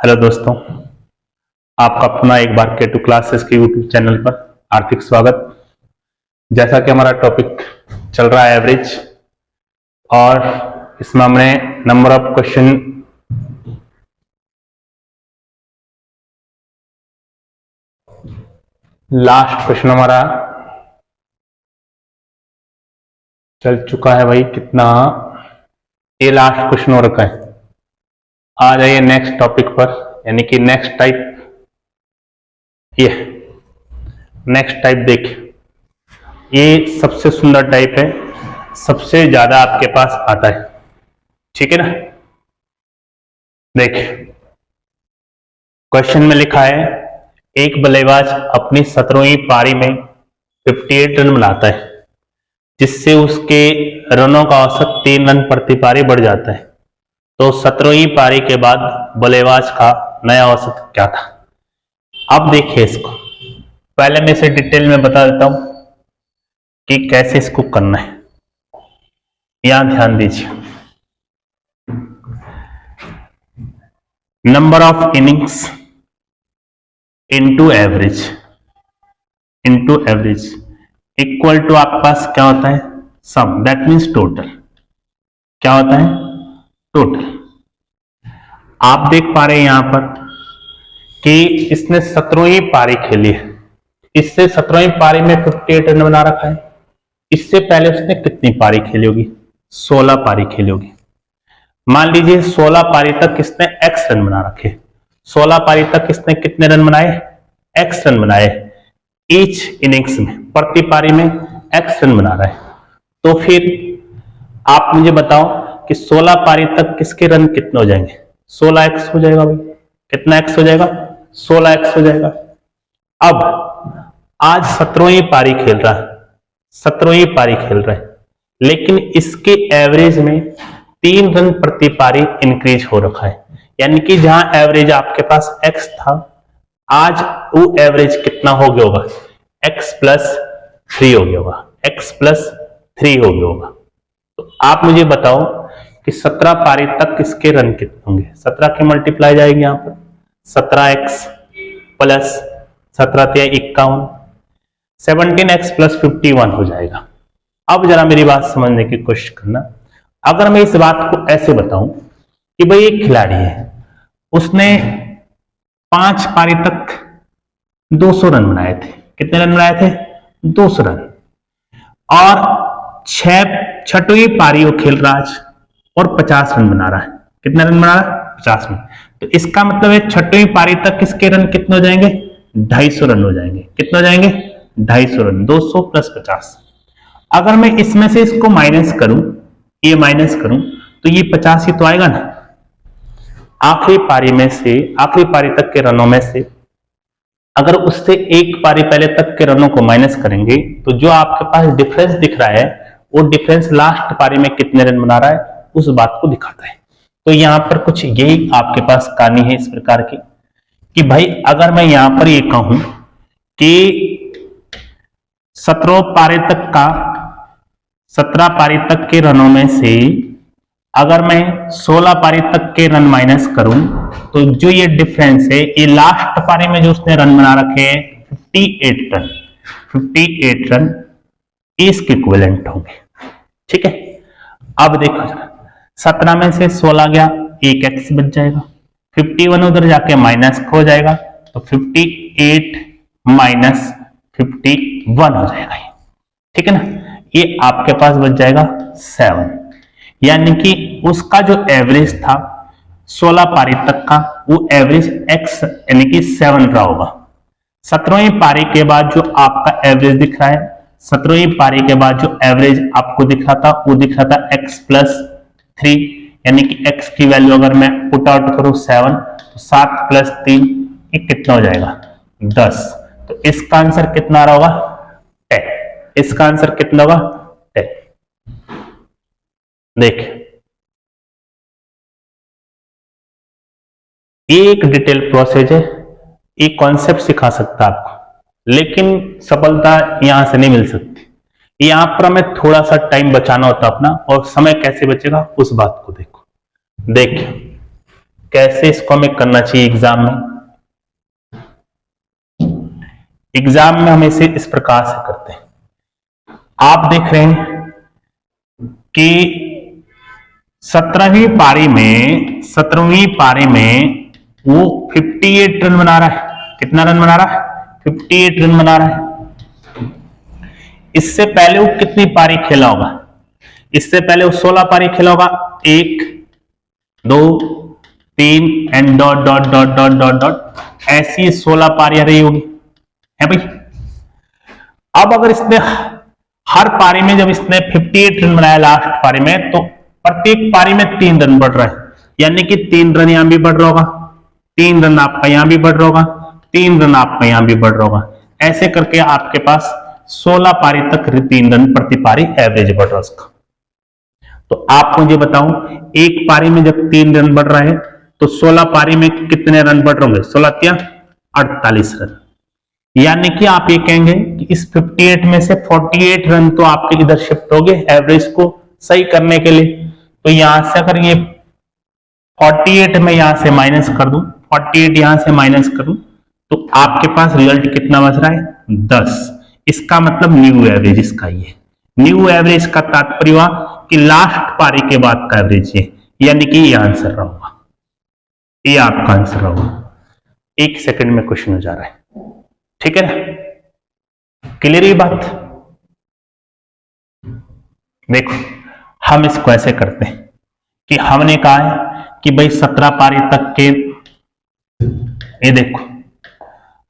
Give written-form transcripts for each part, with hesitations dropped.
Hello दोस्तों, आपका अपना एक बार K2 क्लासेस के यूट्यूब चैनल पर हार्दिक स्वागत। जैसा कि हमारा टॉपिक चल रहा है एवरेज, और इसमें हमने number of question last question हमारा चल चुका है भाई। कितना ये लास्ट क्वेश्चन हो रखा है। आ जाइए नेक्स्ट टॉपिक पर, यानी कि नेक्स्ट टाइप। ये नेक्स्ट टाइप देखिए, ये सबसे सुंदर टाइप है, सबसे ज्यादा आपके पास आता है, ठीक है ना। देखिए क्वेश्चन में लिखा है, एक बल्लेबाज अपनी 17वीं पारी में 58 रन बनाता है, जिससे उसके रनों का औसत 3 रन प्रति पारी बढ़ जाता है। तो 17वीं पारी के बाद बल्लेबाज का नया औसत क्या था। अब देखिए इसको, पहले मैं इसे डिटेल में बता देता हूं कि कैसे इसको करना है। यहां ध्यान दीजिए, number of innings into average equal to आपके पास क्या होता है, सम, दैट मीन्स टोटल। क्या होता है, टोटल। आप देख पा रहे हैं यहां पर कि इसने 17वीं पारी खेली है, इससे 17वीं पारी में 58 रन बना रखा है। इससे पहले उसने कितनी पारी खेली होगी, 16 पारी खेली होगी। मान लीजिए 16 पारी तक इसने x रन बना रखे। 16 पारी तक इसने कितने रन बनाए, x रन बनाए। ईच इनिंग्स में, प्रति पारी में x रन बना रहा है। तो फिर आप मुझे बताओ कि 16 पारी तक किसके रन कितने हो जाएंगे, 16x हो जाएगा भाई। कितना x हो जाएगा, 16x हो जाएगा। अब आज 17वीं पारी खेल रहा है, 17वीं पारी खेल रहा है, लेकिन इसके एवरेज में 3 रन प्रति पारी इंक्रीज हो रखा है। यानी कि जहां एवरेज आपके पास x था, आज वो एवरेज कितना हो गया होगा, x+3 हो गया होगा, x+3 हो गया होगा। तो आप मुझे बताओ कि 17 पारी तक इसके रन कितने होंगे। 17 की मल्टीप्लाई जाएगी यहां पर, 17x प्लस 17×51, 17x+51 हो जाएगा। अब जरा मेरी बात समझने की कोशिश करना। अगर मैं इस बात को ऐसे बताऊं कि भाई एक खिलाड़ी है, उसने 5 पारी तक 200 रन बनाए थे। कितने रन बनाए थे, 200 रन। और 6वीं पारी वो खेल रहा आज और 50 रन बना रहा है। कितने रन बना रहा है, 50 रन। तो इसका मतलब है 6वीं पारी तक इसके रन कितने हो जाएंगे, 250 रन हो जाएंगे। कितने हो जाएंगे, 250 रन। 200 + 50। अगर मैं इसमें से इसको माइनस करूं, ये माइनस करूं, तो ये 50 ही तो आएगा ना। आखिरी पारी में से, आखिरी पारी तक के रनों में से अगर उससे एक पारी पहले तक के रनों को माइनस करेंगे, तो जो आपके पास डिफरेंस दिख रहा है, वो डिफरेंस लास्ट पारी में कितने रन बना रहा है उस बात को दिखाता है। तो यहां पर कुछ यही आपके पास कहानी है इस प्रकार की कि भाई अगर मैं यहां पर ये कहूं कि 17 पारी तक का, 17 पारी तक के रनों में से अगर मैं 16 पारी तक के रन माइनस करूं, तो जो ये डिफरेंस है, ये लास्ट पारी में जो उसने रन बना रखे हैं 58 रन इसके इक्विवेलेंट होंगे। ठीक है। अब देखो जरा, 17 में से 16 गया, एक x बच जाएगा, 51 उधर जाके माइनस हो जाएगा, तो 58 - 51 हो जाएगा। ठीक है ना। ये आपके पास बच जाएगा 7। यानी कि उसका जो एवरेज था 16 पारी तक का, वो एवरेज x यानी कि 7 रहा होगा। 17वीं पारी के बाद जो आपका एवरेज दिख रहा है, 17वीं पारी के बाद जो एवरेज आपको दिख रहा था, वो दिख रहा था x+3। यानी कि x की वैल्यू अगर मैं पुट आउट करूं 7, तो 7 + 3 ये कितना हो जाएगा, 10। तो इसका आंसर कितना रहा होगा, 10। इसका आंसर कितना होगा, 10। देखिए ये एक डिटेल प्रोसेस है, ये कॉन्सेप्ट सिखा सकता है आपको, लेकिन सफलता यहां से नहीं मिल सकती। यहां पर हमें थोड़ा सा टाइम बचाना होता अपना, और समय कैसे बचेगा उस बात को देखो। देखिए कैसे इसको हमें करना चाहिए एग्जाम में। एग्जाम में हम इसे इस प्रकार से करते हैं। आप देख रहे हैं कि 17वीं पारी में वो 58 रन बना रहा है। कितना रन बना रहा है? 58 रन बना रहा है। इससे पहले वो कितनी पारी खेला होगा? इससे पहले वो 16 पारी खेला होगा। 1 2 3 and dot dot dot dot dot dot, ऐसी 16 पारियां रही होगी, है भाई। अब अगर इसने हर पारी में जब इसने 58 रन बनाया लास्ट पारी में, तो प्रत्येक पारी में 3 रन बढ़ रहा है, यानी कि 3 रन यहां भी बढ़ रहा होगा, 3 रन आपका यहां भी बढ़ रहा होगा, 3 रन आपका यहां भी बढ़ रहा होगा। ऐसे करके आपके पास 16 पारी तक 3 रन प्रति पारी एवरेज बढ़ रहा है उसका। तो आप मुझे बताओ, एक पारी में जब 3 रन बढ़ रहा है तो 16 पारी में कितने रन बढ़ रहे होंगे? 16 या 48 रन। यानी कि आप ये कहेंगे कि इस 58 में से 48 रन तो आपके इधर शिफ्ट हो गए एवरेज को सही करने के लिए। तो यहां से अगर ये 48 में यहां से माइनस कर दूं, 48 यहां से माइनस करूं, तो आपके पास रिजल्ट कितना बच रहा है? 10। इसका मतलब न्यू एवरेज इसका ये। न्यू एवरेज का तात्पर्य हुआ कि लास्ट पारी के बाद का एवरेज है, यानी कि ये आंसर रहा, ये आपका आंसर रहा। 1 सेकंड में क्वेश्चन हो जा रहा है, ठीक है ना? क्लियर ये बात? देखो हम इसको ऐसे करते हैं कि हमने कहा है कि भाई 17 पारी तक के, ये देखो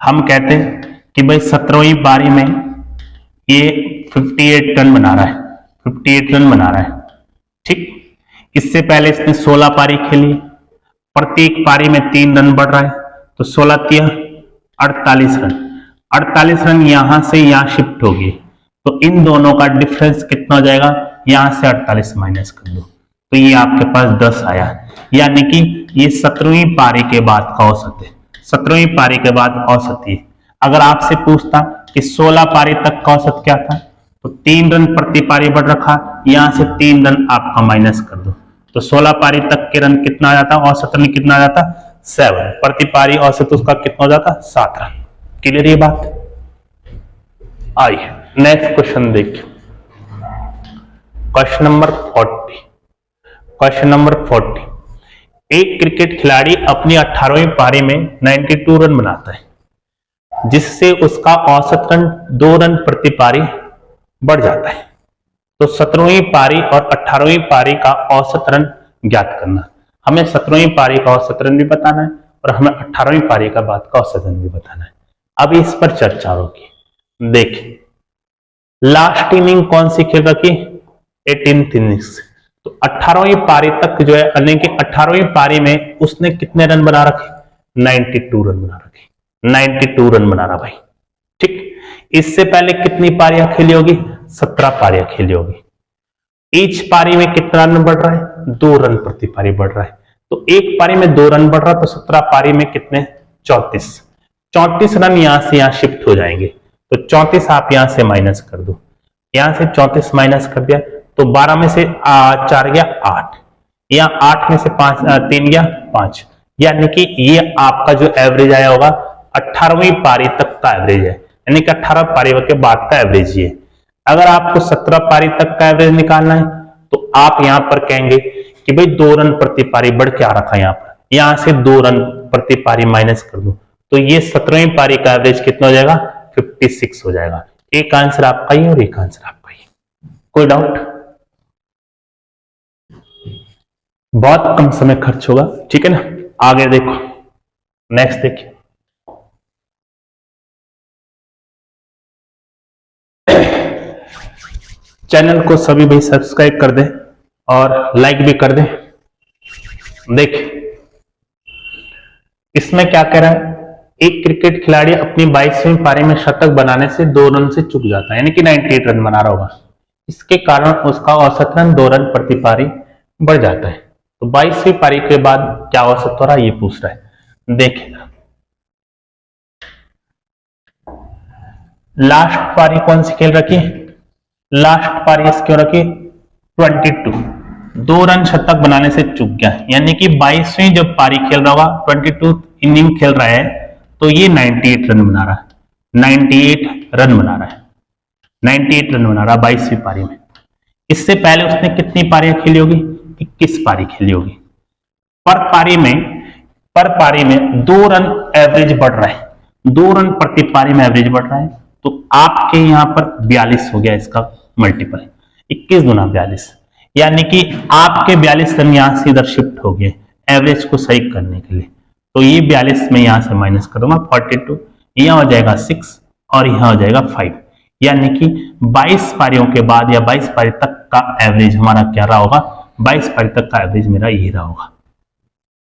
हम कहते हैं कि भाई 17वीं पारी में ये 58 रन बना रहा है, 58 रन बना रहा है, ठीक। इससे पहले इसने 16 पारी खेली, प्रत्येक पारी में 3 रन बढ़ रहा है, तो 16 तिया 48 रन। 48 रन यहां से यहां शिफ्ट होगी, तो इन दोनों का डिफरेंस कितना हो जाएगा? यहां से 48 माइनस कर दो, तो ये आपके पास 10 आया। यानी कि ये 17वीं पारी के बाद का औसत है। 17वीं पारी के बाद औसत है। अगर आपसे पूछता कि 16 पारी तक का औसत क्या था, तो 3 रन प्रति पारी बढ़ रखा, यहां से 3 रन आपका माइनस कर दो, तो 16 पारी तक के रन कितना आ जाता? औसत रन कितना आ जाता? 7। प्रति पारी औसत उसका कितना हो जाता? 7 रन। क्लियर ये बात? आइए नेक्स्ट क्वेश्चन देखिए, क्वेश्चन नंबर 40। क्वेश्चन नंबर 40, एक क्रिकेट खिलाड़ी अपनी 18वीं पारी में 92 रन बनाता है, जिससे उसका औसत रन 2 रन प्रति पारी बढ़ जाता है। तो 17वीं पारी और 18वीं पारी का औसत रन ज्ञात करना। हमें 17वीं पारी का औसत रन भी बताना है और हमें 18वीं पारी का बाद का औसत रन भी बताना है। अब इस पर चर्चा होगी। देखिए लास्ट इनिंग कौन सी खेल रखी? 18th innings. तो 18वीं पारी तक जो है, यानी कि 18वीं पारी में उसने कितने रन बना रखे? 92 रन बना रखे। 92 रन बना रहा भाई, ठीक। इससे पहले कितनी पारियां खेली होगी? 17 पारियां खेली होगी। ईच पारी में कितना रन बढ़ रहा है? 2 रन प्रति पारी बढ़ रहा है। तो एक पारी में 2 रन बढ़ रहा है, तो 17 पारी में कितने? 34 रन यहां से यहां शिफ्ट हो जाएंगे, तो 34 आप यहां से माइनस कर दो। यहां से 34 माइनस कर दिया तो 12 में से 4 गया 8, यहां 8 में से 3 गया 5, यानी कि ये आपका जो एवरेज आया होगा 18वीं पारी तक का एवरेज है, यानी कि 18 पारी के बाद का एवरेज ये। अगर आपको 17 पारी तक का एवरेज निकालना है तो आप यहां पर कहेंगे कि भाई 2 रन प्रति पारी बढ़ के आ रखा है, यहां से 2 रन प्रति पारी माइनस कर दो, तो ये 17वीं पारी का एवरेज कितना हो जाएगा? 56 हो जाएगा। एक आंसर आपका ही और एक आंसर आपका ही। कोई डाउट? बहुत कम समय खर्च होगा, ठीक है ना। आगे देखो, नेक्स्ट देखिए। चैनल को सभी भाई सब्सक्राइब कर दें और लाइक भी कर दें। देखिए इसमें क्या कह रहा है? एक क्रिकेट खिलाड़ी अपनी 22वीं पारी में शतक बनाने से 2 रन से चूक जाता है, यानी कि 98 रन बना रहा होगा। इसके कारण उसका औसत रन 2 रन प्रति पारी बढ़ जाता है। तो 22वीं पारी के बाद क्या औसत हो रहा है ये पूछ रहा है। देखिए लास्ट पारी कौन सी खेल रखी? लास्ट पारी इसकी हो रखी 22। 2 रन शतक बनाने से चूक गया, यानी कि 22वीं जब पारी खेल रहा होगा, 22 इनिंग खेल रहा है, तो ये 98 रन बना रहा है, 98 रन बना रहा है, 98 रन बना रहा है 22वीं पारी में। इससे पहले उसने कितनी पारियां खेली होगी? 21 पारी खेली होगी। पर पारी में 2 रन एवरेज बढ़ रहा है, 2 रन प्रति पारी में एवरेज बढ़ रहा है, तो आपके यहां पर 42 हो गया इसका मल्टीपल, 21 गुना 42, यानी कि आपके 42 रन यहां से इधर शिफ्ट हो गए एवरेज को सही करने के लिए। तो ये 42 में यहां से माइनस करूंगा 42, यहां हो जाएगा 6 और यहां हो जाएगा 5, यानी कि 22 पारियों के बाद या 22 पारी तक का एवरेज हमारा क्या रहा होगा? 22 पारी तक का एवरेज मेरा यही रहा होगा।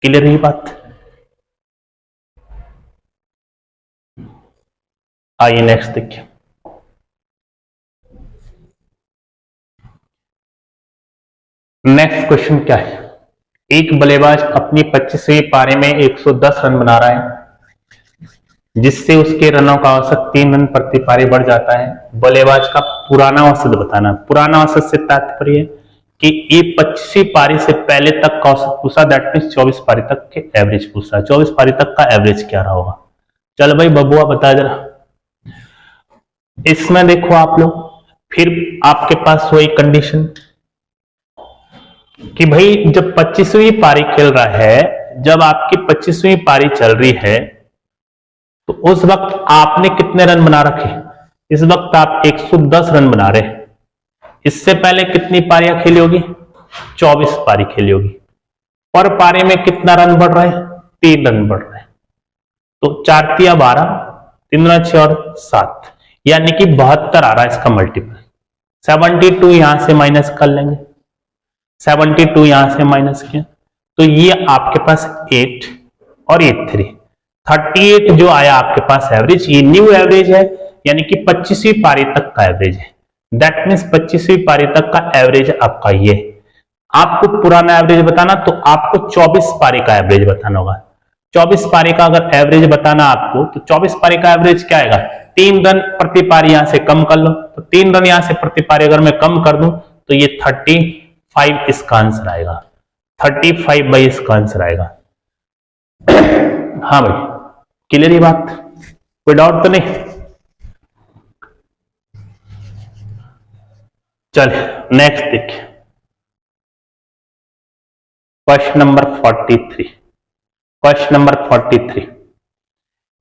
क्लियर है बात? आइए नेक्स्ट देखिए। नेक्स्ट क्वेश्चन क्या है? एक बल्लेबाज अपनी 25वीं पारी में 110 रन बना रहा है, जिससे उसके रनों का औसत 3 रन प्रति पारी बढ़ जाता है। बल्लेबाज का पुराना औसत बताना। पुराना औसत से तात्पर्य कि ये 25वीं पारी से पहले तक का औसत पूछा, दैट मीन 24 पारी तक के एवरेज पूछ रहा है। 24 पारी तक का एवरेज क्या रहा होगा? चल भाई बबुआ बता जरा। इसमें देखो आप लोग, फिर आपके पास वही कंडीशन कि भाई जब 25वीं पारी खेल रहा है, जब आपकी 25वीं पारी चल रही है, तो उस वक्त आपने कितने रन बना रखे? इस वक्त आप 110 रन बना रहे। इससे पहले कितनी पारियां खेली होगी? 24 पारी खेली होगी। पर पारी में कितना रन बढ़ रहा है? 3 रन बढ़ रहा है। तो 4 तिया 12, 3 दुना 6 और 7, यानी कि 72 आ रहा है इसका मल्टीपल। 72 यहां से माइनस कर लेंगे, 72 यहां से माइनस किया, तो ये आपके पास 8 और 8 3, 38 जो आया आपके पास एवरेज, ये न्यू एवरेज है, यानी कि 25वीं पारी तक का एवरेज है। दैट मीन्स 25वीं पारी तक का एवरेज आपका ये। आपको पुराना एवरेज बताना, तो आपको 24 पारी का एवरेज बताना होगा। 24 पारी का अगर एवरेज बताना आपको, तो 24 पारी का एवरेज क्या आएगा? 3 रन प्रति पारी यहां से कम कर लो, तो 3 रन यहां से प्रति पारी अगर मैं कम कर दूं, तो ये 35 इसका आंसर आएगा। 35 भाई इसका आंसर आएगा। हाँ भाई, क्लियर ये बात? कोई डाउट तो नहीं? चलिए नेक्स्ट देखिए, क्वेश्चन नंबर 43। क्वेश्चन नंबर 43,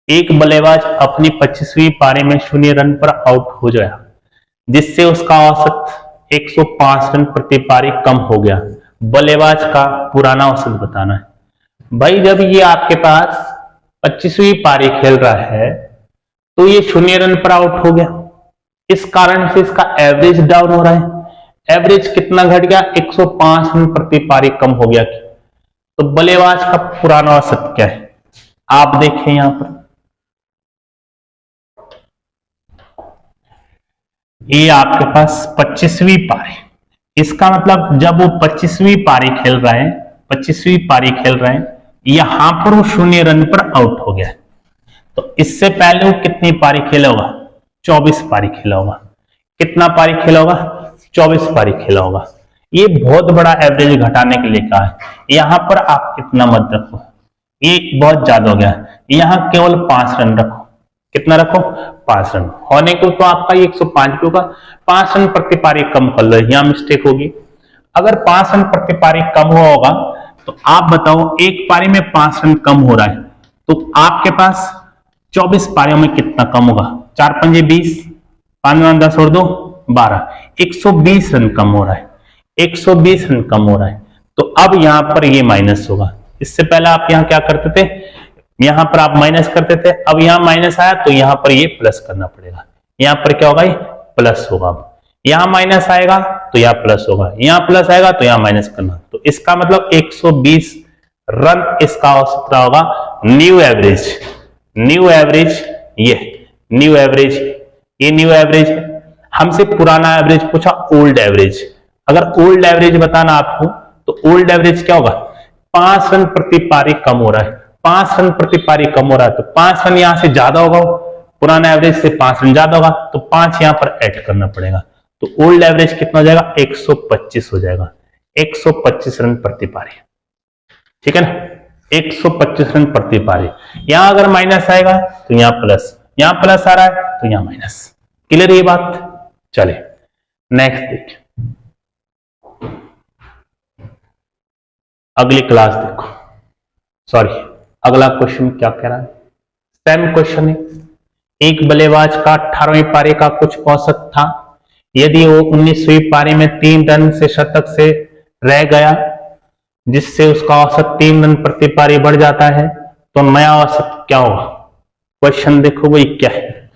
एक बल्लेबाज अपनी 25वीं पारी में 0 रन पर आउट हो गया, जिससे उसका औसत 105 रन प्रति पारी कम हो गया। बल्लेबाज का पुराना औसत बताना है। भाई जब ये आपके पास 25वीं पारी खेल रहा है, तो ये 0 रन पर आउट हो गया, इस कारण से इसका एवरेज डाउन हो रहा है। एवरेज कितना घट गया? 105 रन प्रति पारी कम हो गया। तो बल्लेबाज का पुराना औसत क्या है? आप देखें यहां पर, ये आपके पास 25वीं पारी, इसका मतलब जब वो 25वीं पारी खेल रहा है, 25वीं पारी खेल रहे हैं, यहां पर वो 0 रन पर आउट हो गया। तो इससे पहले वो कितनी पारी खेला होगा? 24 पारी खेला होगा। कितना पारी खेला होगा? 24 पारी खेला होगा। ये बहुत बड़ा एवरेज घटाने के लिए कहा है। यहां पर आप इतना मत रखो, ये बहुत ज्यादा हो गया। यहां केवल 5 रन रखो। कितना रखो? 5 रन। होने को तो आपका ये 105 भी होगा, 5 रन प्रति पारी कम कर लो, यहां मिस्टेक होगी। अगर 5 रन प्रति पारी कम हुआ होगा, तो आप बताओ एक पारी में 5 रन कम हो रहा है, तो आपके पास 24 पारियों में कितना कम होगा? 4 पंजे 20, 5 10 और 2 12, 120 रन कम हो रहा है। 120 रन कम हो रहा है। तो अब यहां पर ये माइनस होगा। इससे पहले आप यहां क्या करते थे? यहां पर आप माइनस करते थे, अब यहां माइनस आया तो यहां पर ये प्लस करना पड़ेगा। यहां पर क्या होगा? ये प्लस होगा। अब यहां माइनस आएगा तो यहां प्लस होगा, यहां प्लस आएगा तो यहां माइनस करना। तो इसका मतलब 120 रन इसका औसत रहा होगा। न्यू एवरेज, न्यू एवरेज, ये न्यू एवरेज, ये न्यू एवरेज है। हमसे पुराना एवरेज पूछा, ओल्ड एवरेज। अगर ओल्ड एवरेज बताना आपको, तो ओल्ड एवरेज क्या होगा? 5 रन प्रति पारी कम हो रहा है। 5 रन प्रति पारी कम हो रहा है, तो 5 रन यहां से ज्यादा होगा, पुराना एवरेज से 5 रन ज्यादा होगा, तो 5 यहां पर ऐड करना पड़ेगा। तो ओल्ड एवरेज कितना हो जाएगा? 125 हो जाएगा। 125 रन प्रति पारी, ठीक है ना, 125 रन प्रति पारी। यहां अगर माइनस आएगा तो यहां प्लस, यहां प्लस आ रहा है तो यहां माइनस। क्लियर ये बात? चले नेक्स्ट देखिए, अगली क्लास देखो, सॉरी अगला क्वेश्चन क्या कह रहा है, सेम क्वेश्चन है। एक बल्लेबाज का 18वीं पारी का कुछ औसत था, यदि वो 19वीं पारी में 3 रन से शतक से रह गया जिससे उसका औसत 3 रन प्रति पारी बढ़ जाता है, तो नया औसत क्या होगा? क्वेश्चन देखो वही क्या है,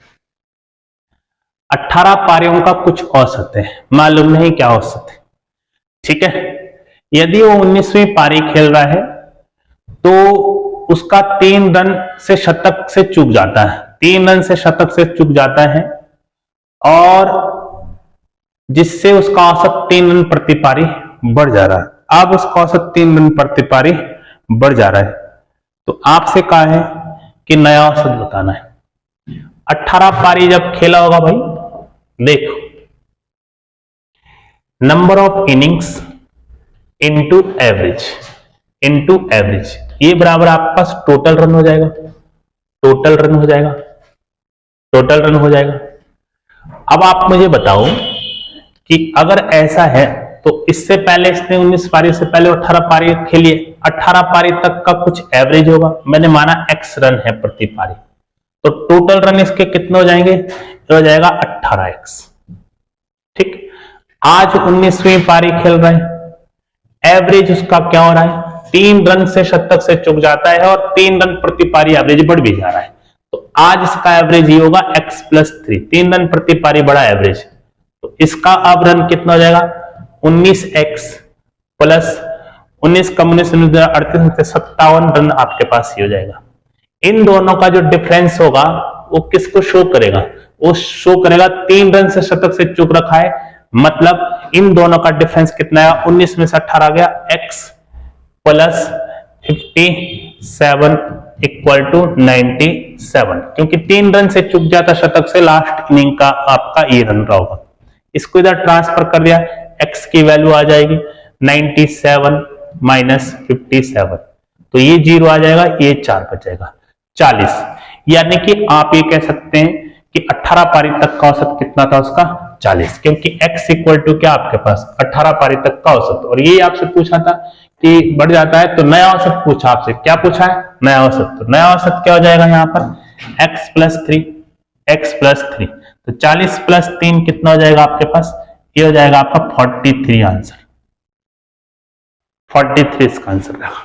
18 पारियों का कुछ औसत है, मालूम नहीं क्या औसत है, ठीक है। यदि वो 19वीं पारी खेल रहा है तो उसका 3 रन से शतक से चूक जाता है, 3 रन से शतक से चूक जाता है, और जिससे उसका औसत 3 रन प्रति पारी बढ़ जा रहा है। अब उसका औसत 3 रन प्रति पारी बढ़ जा रहा है, तो आपसे कहा है कि नया औसत बताना है। 18 पारी जब खेला होगा भाई, देखो number of innings into average, into average, ये बराबर आपके पास टोटल रन हो जाएगा, टोटल रन हो जाएगा, टोटल रन हो जाएगा। अब आप मुझे बताओ कि अगर ऐसा है तो इससे पहले इसने 19 पारी से पहले 18 पारी खेली, 18 पारी तक का कुछ एवरेज होगा, मैंने माना x रन है प्रति पारी, तो टोटल रन इसके कितने हो जाएंगे? हो जाएगा 18x, ठीक। आज 19वीं पारी खेल रहे हैं, एवरेज उसका क्या हो रहा है? 3 रन से शतक से चूक जाता है और 3 रन प्रति पारी एवरेज बढ़ भी जा रहा है, तो आज इसका एवरेज ये होगा x+3, 3 रन प्रति पारी बड़ा एवरेज, तो इसका अब रन कितना हो जाएगा? 19x प्लस 19 का 19 38 57 रन आपके पास ही हो जाएगा। इन दोनों का जो डिफरेंस होगा वो किसको शो करेगा? वो शो करेगा 3 रन से शतक से चूक रखा है, मतलब इन दोनों का डिफरेंस कितना है? 19 में से 18 गया, x प्लस 57 इक्वल टू 97, क्योंकि 3 रन से चूक जाता शतक से, लास्ट इनिंग का आपका ये रन रहा होगा। इसको इधर ट्रांसफर कर दिया, x की वैल्यू आ जाएगी 97 माइनस 57, तो ये 0 आ जाएगा, ये 4 बचेगा 40। यानी कि आप ये कह सकते हैं कि 18 पारी तक का औसत कितना था उसका? 40, क्योंकि x इक्वल टू क्या आपके पास? 18 पारी तक का औसत, और ये आपसे पूछा था कि बढ़ जाता है, तो नया औसत पूछा आपसे, क्या पूछा है? नया औसत। तो नया औसत क्या हो जाएगा यहाँ पर? x+3, x+3, तो 40 प्लस 3 कितना हो जाएगा आपके पास? ये हो जाएगा आपका 43 आंसर, 43 इसका आंसर रहेगा।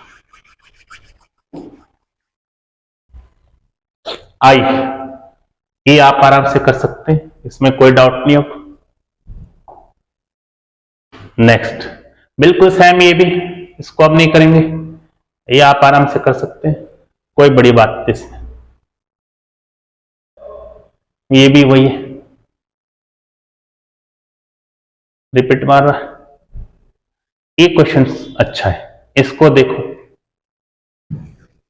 आई, ये आप आराम से कर सकते हैं, इसमें कोई डाउट नहीं होगा। नेक्स्ट बिल्कुल सेम, ये भी, इसको अब नहीं करेंगे, ये आप आराम से कर सकते हैं, कोई बड़ी बात नहीं इसमें। ये भी वही है, रिपीट मार रहा है। ये क्वेश्चन अच्छा है, इसको देखो,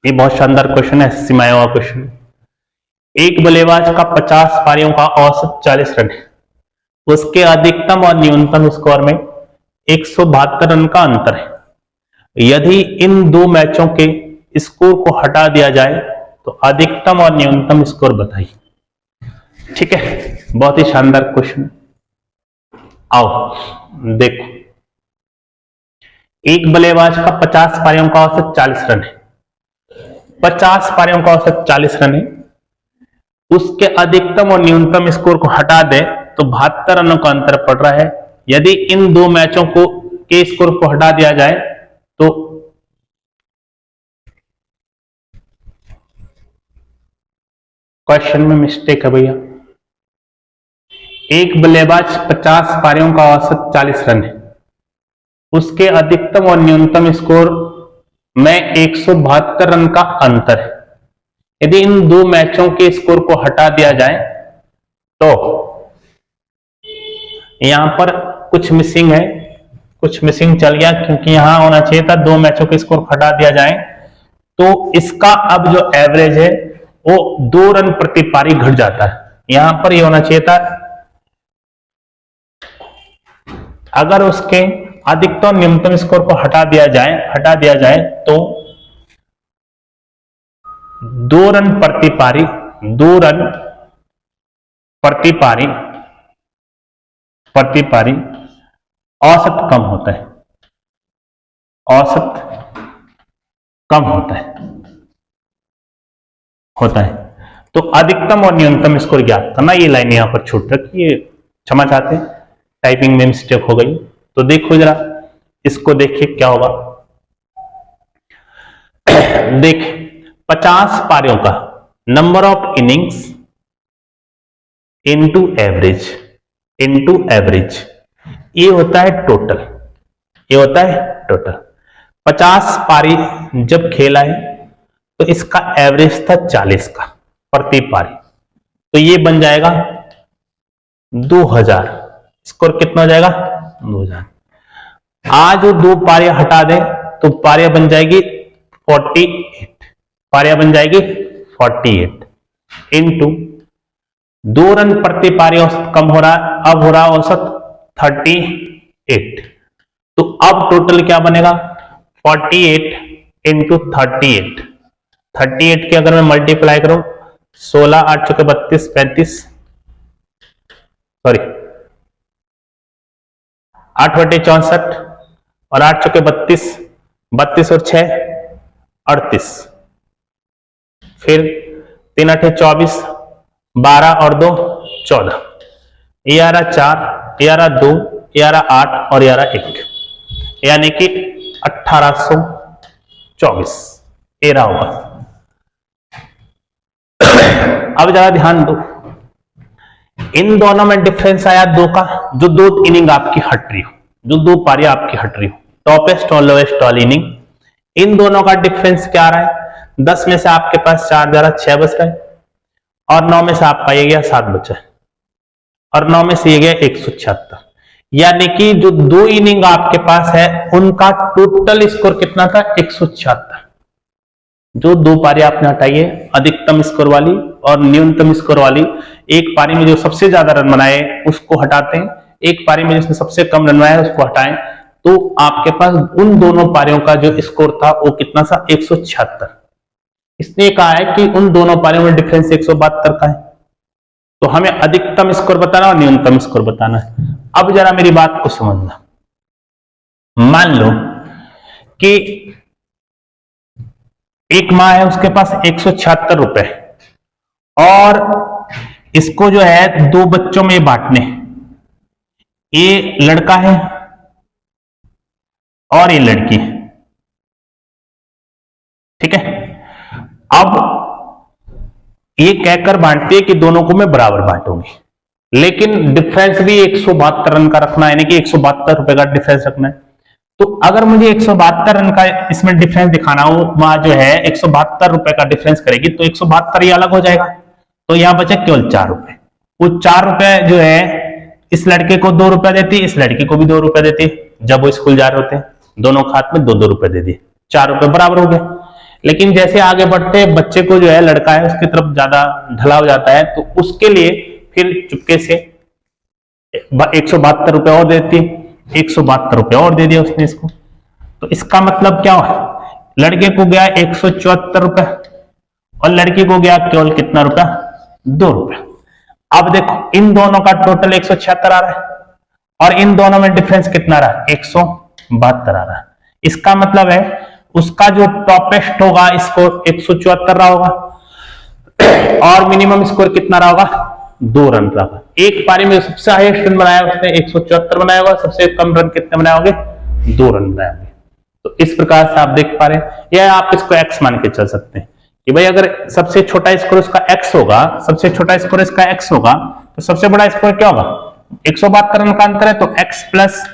ये बहुत शानदार क्वेश्चन है, सिमाया हुआ क्वेश्चन। एक बल्लेबाज का 50 पारियों का औसत 40 रन है, उसके अधिकतम और न्यूनतम स्कोर में 172 रन का अंतर है। यदि इन दो मैचों के स्कोर को हटा दिया जाए तो अधिकतम और न्यूनतम स्कोर बताइए। ठीक है, बहुत ही शानदार क्वेश्चन। आओ देखो, एक बल्लेबाज का 50 पारियों का औसत 40 रन है, 50 पारियों का औसत 40 रन है, उसके अधिकतम और न्यूनतम स्कोर को हटा दे तो 72 रनों का अंतर पड़ रहा है। यदि इन दो मैचों को के स्कोर को हटा दिया जाए तो क्वेश्चन में मिस्टेक है भैया। एक बल्लेबाज 50 पारियों का औसत 40 रन है, उसके अधिकतम और न्यूनतम स्कोर में 172 रन का अंतर है। यदि इन दो मैचों के स्कोर को हटा दिया जाए तो यहां पर कुछ मिसिंग है, कुछ मिसिंग चल गया, क्योंकि यहां होना चाहिए था दो मैचों के स्कोर हटा दिया जाए तो इसका अब जो एवरेज है वो 2 रन प्रति पारी घट जाता है। यहां पर ये होना चाहिए था, अगर उसके अधिकतम न्यूनतम स्कोर को हटा दिया जाए तो 2 रन प्रति पारी, 2 रन प्रति पारी औसत कम होता है, औसत कम होता है। तो अधिकतम और न्यूनतम स्कोर ज्ञात करना, ये लाइन यहां पर छूट रखी है, क्षमा चाहते हैं, टाइपिंग में मिस्टेक हो गई। तो देखो जरा इसको, देखिए क्या होगा। देख 50 पारियों का number of innings into average, ये होता है टोटल। 50 पारी जब खेला है तो इसका एवरेज था 40 का प्रति पारी, तो ये बन जाएगा 2000। स्कोर कितना हो जाएगा? 2000। आज वो 2 पारियां हटा दें तो पारियां बन जाएगी 48 इनटू 2 रन प्रति पारी औसत कम हो रहा है, अब हो रहा है औसत 38। तो अब टोटल क्या बनेगा? 48 इंटू 38 के अगर मैं मल्टीप्लाई करूं, 16 8 चौके 32 35, सॉरी 8 बटे 64 और 8 चौके 32, 32 और 6 38, फिर 3 8 24, 12 और 2 14, ये आ रहा 4, ये आ रहा 2, ये आ रहा 8 और ये आ रहा 1, यानी कि 1824 ये रहा होगा। अब जरा ध्यान दो, इन दोनों में डिफरेंस आया 2 का, जो 2 इनिंग आपकी हट रही हो, जो 2 पारी आपकी हट रही हो, टॉपेस्ट और लोएस्ट वाली इनिंग, इन दोनों का डिफरेंस क्या आ रहा है? 10 में से आपके पास 4 जा रहा, 6 बच रहा है, और 9 में से आपका ये गया 7 बचा है, और 9 में से ये गया 176, यानी कि जो 2 इनिंग आपके पास है उनका टोटल स्कोर कितना था? 176। जो 2 पारी आपने हटाई है, अधिकतम स्कोर वाली और न्यूनतम स्कोर वाली, एक पारी में जो सबसे ज्यादा रन बनाए उसको हटाते हैं, एक पारी में जिसने सबसे कम रन बनाए उसको हटाएं, तो आपके पास उन दोनों पारियों का जो स्कोर था वो कितना था? 176। इसने कहा है कि उन दोनों पारियों में डिफरेंस 172 का है, तो हमें अधिकतम स्कोर बताना और न्यूनतम स्कोर बताना है। अब जरा मेरी बात को समझना, मान लो कि एक माँ है, उसके पास 176 रुपए, और इसको जो है 2 बच्चों में बांटने, ये लड़का है और ये लड़की है, ठीक है। अब ये कहकर बांटती है कि दोनों को मैं बराबर बांटूंगी, लेकिन डिफरेंस भी 172 रन का रखना है, यानी कि 172 रुपए का डिफरेंस रखना है। तो अगर मुझे 172 रन का इसमें डिफरेंस दिखाना हो, वहां जो है 172 रुपए का डिफरेंस करेगी, तो 172 ये अलग हो जाएगा, तो यहां बचे केवल 4 रुपए। वो 4 रुपए जो है इस लड़के को 2 रुपए देती, इस लड़की को भी 2 रुपए देती, जब वो स्कूल जा रहे होते हैं, दोनों खाते में 2-2 रुपए दे दिए, 4 रुपए बराबर हो गए। लेकिन जैसे आगे बढ़ते बच्चे को जो है, लड़का है, उसकी तरफ ज्यादा ढला हो जाता है, तो उसके लिए फिर चुपके से 172 रुपए और देती, 172 रुपए और दे दिया उसने इसको। तो इसका मतलब क्या हुआ? लड़के को गया 174 रुपए और लड़की को गया केवल कितना रुपया? 2 रुपए। अब देखो इन दोनों का टोटल 176 आ रहा है और इन दोनों में डिफरेंस कितना रहा? 172 आ रहा है। इसका मतलब है उसका जो टॉपेस्ट होगा स्कोर 174 रहा होगा और मिनिमम स्कोर कितना रहा होगा? 2 रन रहा होगा। एक पारी में सबसे हाईएस्ट रन बनाया उसने 174 बनाया होगा, सबसे कम रन कितने बनाए होंगे? 2 रन बनाए होंगे। तो इस प्रकार से आप देख पा रहे हैं, या आप इसको एक्स मान के चल सकते हैं कि भाई अगर सबसे छोटा स्कोर इसका एक्स होगा, सबसे छोटा स्कोर इसका एक्स होगा, तो सबसे बड़ा स्कोर क्या होगा? 172 रन का अंतर है, तो एक्स प्लस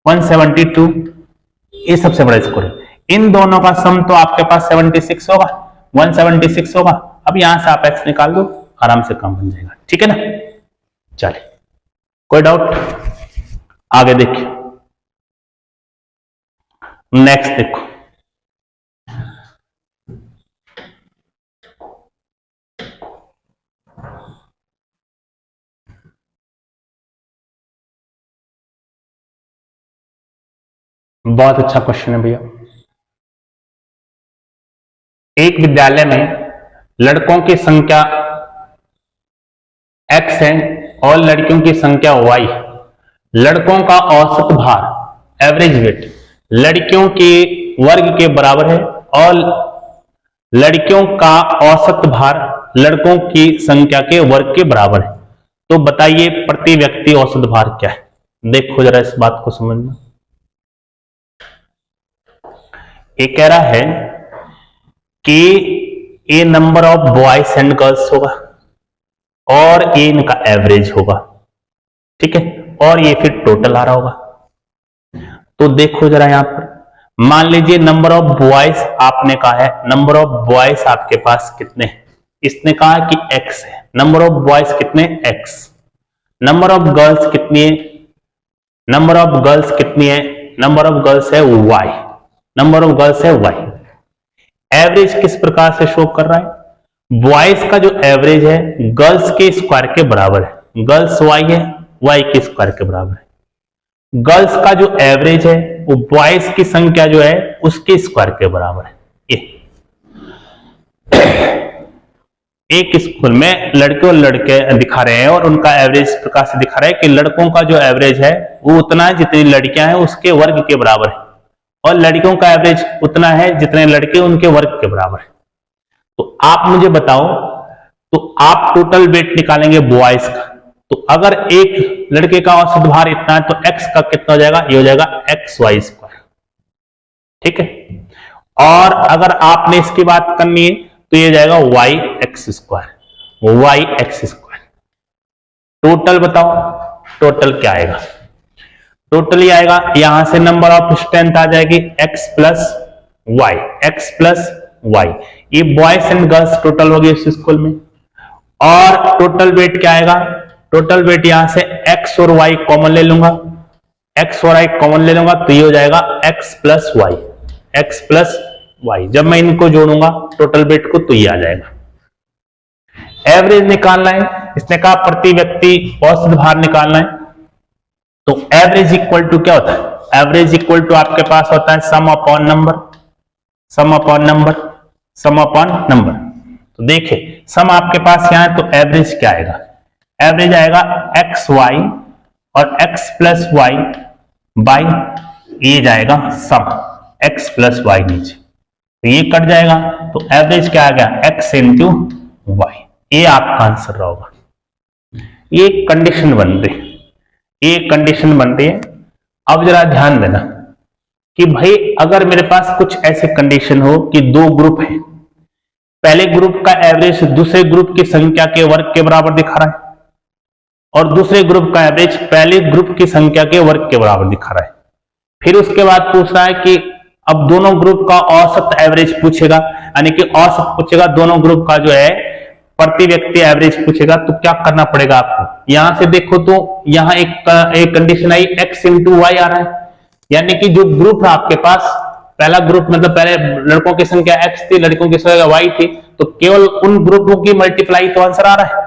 172 ये सबसे बड़ा स्कोर है। इन दोनों का सम तो आपके पास 76 होगा, 176 होगा। अब यहां से आप एक्स निकाल दो, आराम से काम बन जाएगा, ठीक है ना। चलिए, कोई डाउट? आगे देखिए, नेक्स्ट देखो, बहुत अच्छा क्वेश्चन है भैया। एक विद्यालय में लड़कों की संख्या x है और लड़कियों की संख्या y। लड़कों का औसत भार एवरेज वेट लड़कियों के वर्ग के बराबर है और लड़कियों का औसत भार लड़कों की संख्या के वर्ग के बराबर है। तो बताइए प्रति व्यक्ति औसत भार क्या है? देखो जरा इस बात को समझना। ये कह रहा है कि ये number of boys and girls होगा और ये इनका एवरेज होगा, ठीक है, और ये फिर टोटल आ रहा होगा। तो देखो जरा यहां पर मान लीजिए नंबर ऑफ बॉयज आपने कहा है, नंबर ऑफ बॉयज आपके पास कितने हैं? इसने कहा कि x है। नंबर ऑफ बॉयज कितने? x। नंबर ऑफ गर्ल्स कितनी है? नंबर ऑफ गर्ल्स कितनी है? नंबर ऑफ गर्ल्स है y। नंबर ऑफ गर्ल्स है y। एवरेज किस प्रकार से शो कर रहा है? बॉयज का जो एवरेज है गर्ल्स के स्क्वायर के बराबर है। गर्ल्स y है, y के स्क्वायर के बराबर है। गर्ल्स का जो एवरेज है वो बॉयज की संख्या जो है उसके स्क्वायर के बराबर है। ये एक स्कूल में लड़के और लड़के दिखा रहे हैं और उनका एवरेज प्रकार से दिखा रहे हैं कि लड़कों का जो एवरेज है वो उतना है जितनी लड़कियां हैं उसके वर्ग के बराबर है और लड़कियों का एवरेज उतना है जितने लड़के उनके वर्ग के बराबर है। तो आप मुझे बताओ, तो आप टोटल वेट निकालेंगे बॉयज का, तो अगर एक लड़के का औसत भार इतना है तो x का कितना हो जाएगा? ये हो जाएगा XY स्क्वायर, ठीक है। और अगर आपने इसकी बात करनी है तो ये जाएगा YX square, YX square. Total बताओ, टोटल क्या आएगा? टोटल ही आएगा, यहां से नंबर ऑफ स्ट्रेंथ आ जाएगी x plus Y, x plus Y. ये बॉयज एंड गर्ल्स टोटल होगी इस स्कूल में। और टोटल वेट क्या आएगा? टोटल वेट यहां से x और y कॉमन ले लूंगा, x और y कॉमन ले लूंगा तो ये हो जाएगा x plus Y, x plus Y. जब मैं इनको जोड़ूंगा टोटल वेट को तो ये आ जाएगा। एवरेज निकालना है, इसने कहा प्रति व्यक्ति औसत भार निकालना है। तो एवरेज इक्वल टू क्या होता है? एवरेज इक्वल टू आपके पास होता है सम अपॉन नंबर, सम अपॉन नंबर, सम अपॉन नंबर। तो देखिए सम आपके पास यहां है तो एवरेज क्या आएगा? एवरेज आएगा एक्स वाई और एक्स प्लस वाई बाई ये जाएगा सम एक्स प्लस वाई नीचे, तो ये कट जाएगा तो एवरेज क्या आ गया? X into Y. ये आपका आंसर रहा होगा। ये कंडीशन बन रही है, ये कंडीशन बन रही है। अब जरा ध्यान देना कि भाई अगर मेरे पास कुछ ऐसे कंडीशन हो कि दो ग्रुप है, पहले ग्रुप का एवरेज दूसरे ग्रुप की संख्या के वर्ग के बराबर दिखा रहा है और दूसरे ग्रुप का एवरेज पहले ग्रुप की संख्या के वर्ग के बराबर दिखा रहा है। फिर उसके बाद पूछ रहा है कि अब दोनों ग्रुप का औसत एवरेज पूछेगा, यानी कि औसत पूछेगा दोनों ग्रुप का जो है प्रति व्यक्ति एवरेज पूछेगा। तो क्या करना पड़ेगा आपको? यहां से देखो तो यहां एक कंडीशन आई x इंटू वाई आ रहा है, यानी कि जो ग्रुप है आपके पास, पहला ग्रुप मतलब पहले लड़कों की संख्या x थी, लड़कों की संख्या y थी, तो केवल उन ग्रुपों की मल्टीप्लाई तो आंसर आ रहा है,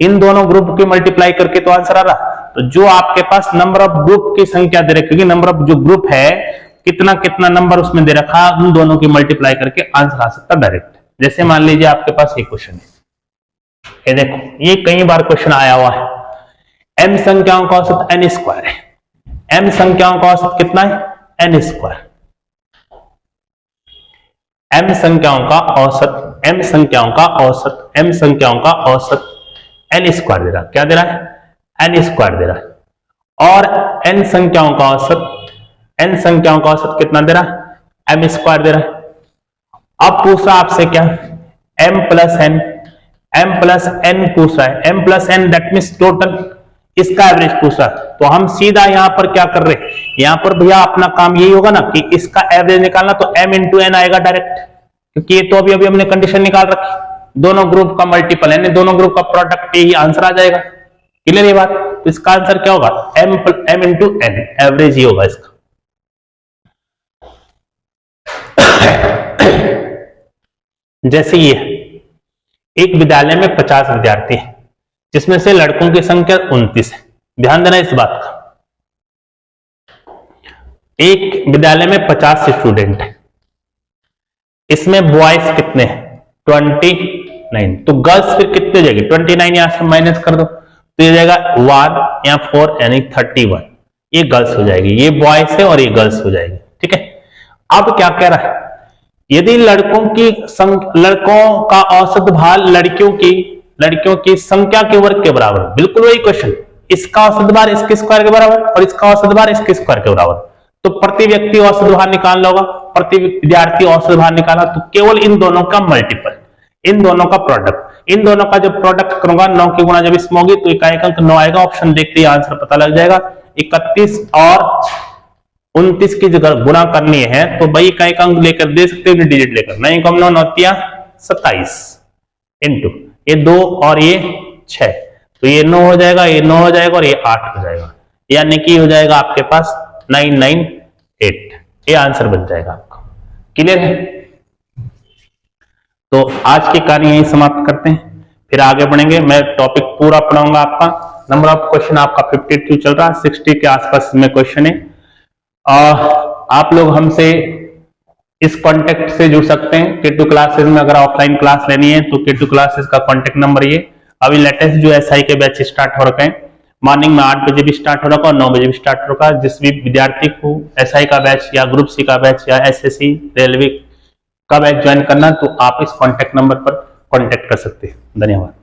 इन दोनों ग्रुप की मल्टीप्लाई करके तो आंसर आ रहा। तो जो आपके पास नंबर ऑफ ग्रुप की संख्या दे रखी, क्योंकि नंबर ऑफ जो ग्रुप है कितना कितना नंबर उसमें दे रखा, उन दोनों की मल्टीप्लाई करके आंसर आ सकता डायरेक्ट। जैसे मान लीजिए आपके पास ये क्वेश्चन है, ये देखो ये कई बार क्वेश्चन आया हुआ है। m संख्याओं का औसत n स्क्वायर है, m संख्याओं का औसत कितना है? n square. m संख्याओं का औसत, m संख्याओं का औसत, m संख्याओं का औसत n स्क्वायर दे रहा, क्या दे रहा है? n स्क्वायर दे रहा है। और n संख्याओं का औसत, n संख्याओं का औसत कितना दे रहा है? m स्क्वायर दे रहा है। अब पूछ रहा आपसे क्या? m plus n, m plus n पूछ रहा है, m plus n that means total, इसका एवरेज पूछ रहा है। तो हम सीधा यहां पर क्या कर रहे हैं, यहां पर भैया अपना काम यही होगा ना कि इसका एवरेज निकालना, तो m इंटू n आएगा डायरेक्ट, क्योंकि ये तो अभी अभी हमने कंडीशन निकाल रखी, दोनों ग्रुप का मल्टीपल है, दोनों ग्रुप का प्रोडक्ट, यही आंसर आ जाएगा। क्लियर ये बात? तो इसका आंसर क्या होगा? m इंटू n, एवरेज ही होगा इसका। जैसे ये एक विद्यालय में 50 विद्यार्थी हैं, जिसमें से लड़कों की संख्या 29 है। ध्यान देना इस बात का। एक विद्यालय में 50 स्टूडेंट है, इसमें बॉयज कितने हैं 29, तो गर्ल्स फिर कितने हो जाएगी 29, यहां से माइनस कर दो तो ये जाएगा 1 या 4 यानी 31, ये गर्ल्स हो जाएगी, ये बॉयज है और ये गर्ल्स हो जाएगी। ठीक है, अब क्या कह रहा है, यदि लड़कों का औसत भार लड़कियों की संख्या के वर्ग के बराबर, बिल्कुल वही क्वेश्चन, इसका औसत भार इसके स्क्वायर के बराबर और इसका औसत भार इसके स्क्वायर के बराबर, तो प्रति व्यक्ति औसत भार निकालना होगा, प्रति विद्यार्थी औसत भार निकाला तो केवल इन दोनों का मल्टीपल, इन दोनों का प्रोडक्ट, इन दोनों का जब प्रोडक्ट करूंगा 9 की गुणा जब इसमें होगी तो इकाई अंक 9 आएगा, ऑप्शन देखते ही आंसर पता लग जाएगा। 31 और 29 की जगह गुणा करनी है तो भाई इकाई अंक लेकर दे सकते हो, डिजिट लेकर, 9 कम 9 9 27 इंटू ये 2 और ये 6, तो ये 9 हो जाएगा, ये 9 हो जाएगा और ये 8 हो जाएगा, यानी कि हो जाएगा आपके पास 998, ये आंसर बन जाएगा आपका। क्लियर है? तो आज के कार्य यही समाप्त करते हैं, फिर आगे बढ़ेंगे, मैं टॉपिक पूरा पढ़ाऊंगा आपका। नंबर ऑफ क्वेश्चन आपका 52 चल रहा है, 60 के आसपास में क्वेश्चन है। आप लोग हमसे इस कांटेक्ट से जुड़ सकते हैं K2 क्लासेस में, अगर ऑफलाइन क्लास लेनी है तो K2 क्लासेस का कांटेक्ट नंबर ये। अभी लेटेस्ट जो SI के बैच स्टार्ट हो रखे हैं, मॉर्निंग में 8 बजे भी स्टार्ट हो रखा और 9 बजे भी स्टार्ट हो रखा। जिस भी विद्यार्थी को SI का बैच या ग्रुप सी का बैच या SSC रेलवे का बैच ज्वाइन करना तो आप इस कांटेक्ट नंबर पर कांटेक्ट कर सकते हैं। धन्यवाद।